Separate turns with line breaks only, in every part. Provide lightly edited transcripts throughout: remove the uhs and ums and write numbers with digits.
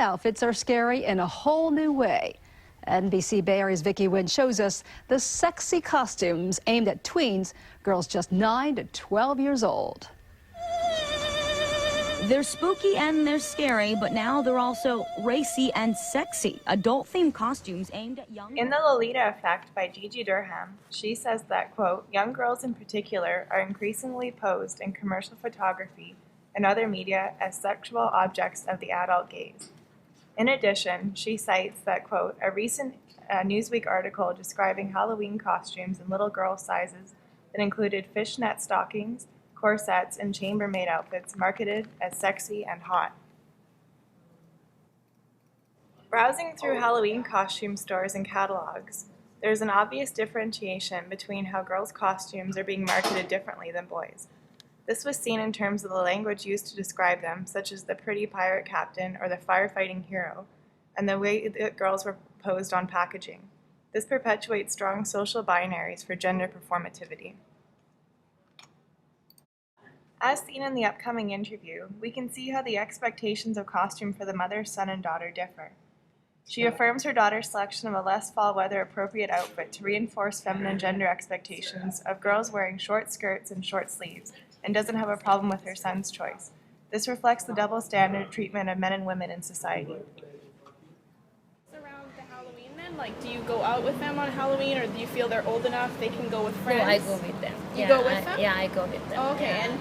outfits are scary in a whole new way. NBC Bay Area's Vicki Wynn shows us the sexy costumes aimed at tweens, girls just 9 to 12 years old.
They're spooky and they're scary, but now they're also racy and sexy. Adult-themed costumes aimed at young...
In The Lolita Effect by Gigi Durham, she says that, quote, young girls in particular are increasingly posed in commercial photography and other media as sexual objects of the adult gaze. In addition, she cites that, quote, a recent Newsweek article describing Halloween costumes in little girl sizes that included fishnet stockings, corsets, and chambermaid outfits marketed as sexy and hot. Browsing through Halloween costume stores and catalogs, there's an obvious differentiation between how girls' costumes are being marketed differently than boys. This was seen in terms of the language used to describe them, such as the pretty pirate captain or the firefighting hero, and the way that girls were posed on packaging. This perpetuates strong social binaries for gender performativity. As seen in the upcoming interview, we can see how the expectations of costume for the mother, son, and daughter differ. She affirms her daughter's selection of a less fall-weather appropriate outfit to reinforce feminine gender expectations of girls wearing short skirts and short sleeves, and doesn't have a problem with her son's choice. This reflects the double standard treatment of men and women in society.
Around the Halloween then, like, do you go out with them on Halloween, or do you feel they're old enough they can go with friends?
No, I go with them.
You go with them?
Yeah, I go with them.
Oh, okay,
yeah.
and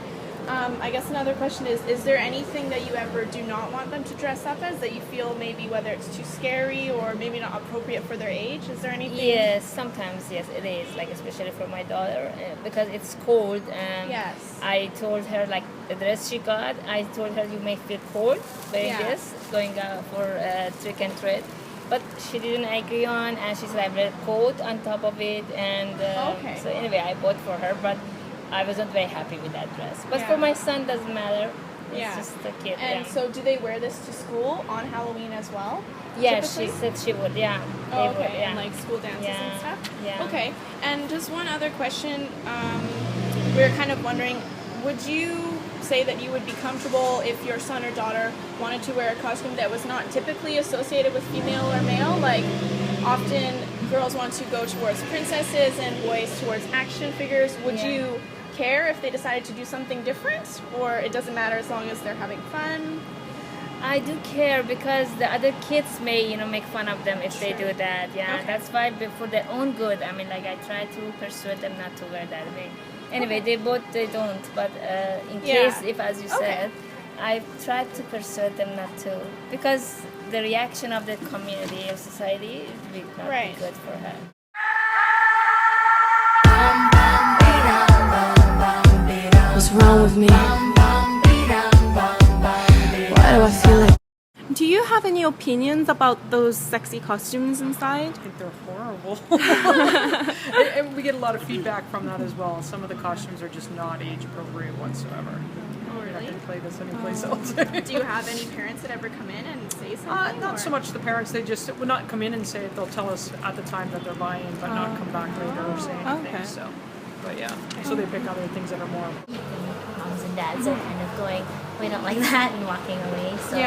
I guess another question is there anything that you ever do not want them to dress up as that you feel maybe whether it's too scary or maybe not appropriate for their age? Is there anything?
Yes, sometimes yes it is, like especially for my daughter because it's cold.
Yes.
I told her like the dress she got, I told her you may feel cold wearing this, going out for trick and treat. But she didn't agree on, and she said I wear a coat on top of it, and so anyway I bought for her, but I wasn't very happy with that dress. But for my son, doesn't matter. It's just a kid.
And so do they wear this to school on Halloween as well?
Yeah,
typically?
she said she would, yeah.
Oh, okay,
would, yeah.
and like school dances and stuff?
Yeah.
Okay, and just one other question. We were kind of wondering, would you say that you would be comfortable if your son or daughter wanted to wear a costume that was not typically associated with female or male? Like, often girls want to go towards princesses and boys towards action figures. Would you care if they decided to do something different, or it doesn't matter as long as they're having fun?
I do care because the other kids may, make fun of them if they do that. Yeah, that's why for their own good. I mean, like I try to persuade them not to wear that way. Anyway, they don't. But in case, if as you said, I tried to persuade them not to, because the reaction of the community of society would not be good for her.
What's wrong with me? Why do I feel like...
Do you have any opinions about those sexy costumes inside?
I think they're horrible. and we get a lot of feedback from that as well. Some of the costumes are just not age appropriate whatsoever.
Oh, really?
I can play this anyplace else.
Do you have any parents that ever come in and say something?
Not so much the parents. They just would not come in and say it. They'll tell us at the time that they're buying, but not come back later or say anything. So, but yeah, so they pick other things that are more.
Moms and dads are kind of going, we don't like that, and walking away. So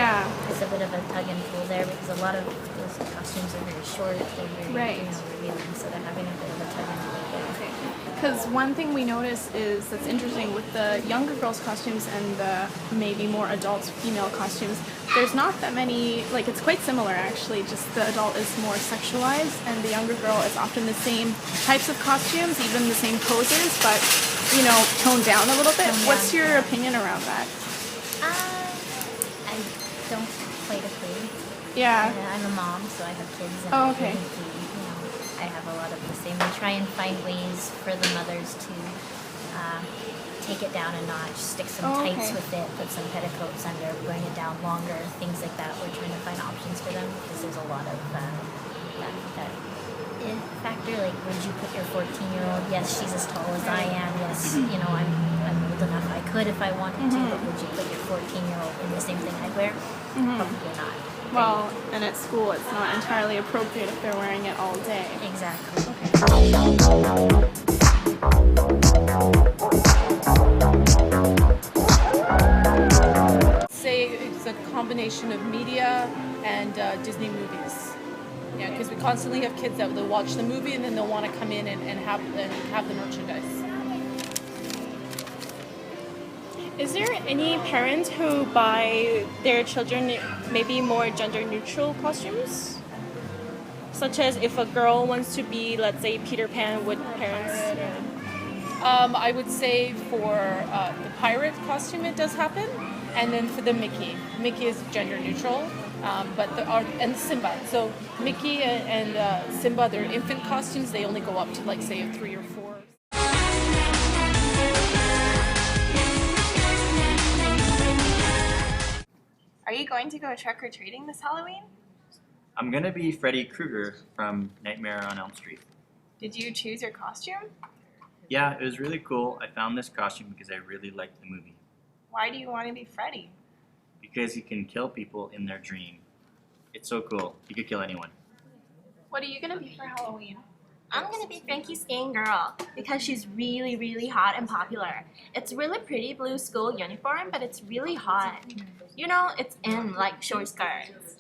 it's a bit of a tug and pull there, because a lot of those costumes are very short, they're very revealing, so they're having a bit of a tug and pull there.
Because one thing we notice is that's interesting with the younger girls' costumes and the maybe more adult female costumes, there's not that many, like it's quite similar actually, just the adult is more sexualized and the younger girl is often the same types of costumes, even the same poses, but toned down a little bit. What's your opinion around that?
I don't quite agree.
Yeah.
I'm a mom, so I have kids, and I have a lot of the same. We try and find ways for the mothers to take it down a notch, stick some tights with it, put some petticoats under, bring it down longer, things like that. We're trying to find options for them, because there's a lot of that factor, like, would you put your 14-year-old, yes, she's as tall as I am, yes, I'm old enough, I could if I wanted to, but would you put your 14-year-old in the same thing I wear? Probably not.
Well, and at school it's not entirely appropriate if they're wearing it all day.
Exactly.
Say it's a
combination of media and Disney movies. Yeah, because we constantly have kids that they'll watch the movie and then they'll want to come in and have the merchandise.
Is there any parents who buy their children maybe more gender-neutral costumes? Such as if a girl wants to be, let's say, Peter Pan, would parents...
I would say for the pirate costume it does happen, and then for the Mickey. Mickey is gender neutral, and Simba. So Mickey and Simba, their infant costumes, they only go up to like say 3 or 4.
Are you going to go trick-or-treating this Halloween?
I'm gonna be Freddy Krueger from Nightmare on Elm Street.
Did you choose your costume?
Yeah, it was really cool. I found this costume because I really liked the movie.
Why do you want to be Freddy?
Because he can kill people in their dream. It's so cool. He could kill anyone.
What are you going to be for Halloween?
I'm gonna be Frankie's Skin Girl because she's really, really hot and popular. It's really pretty blue school uniform, but it's really hot. You know, it's in like short skirts.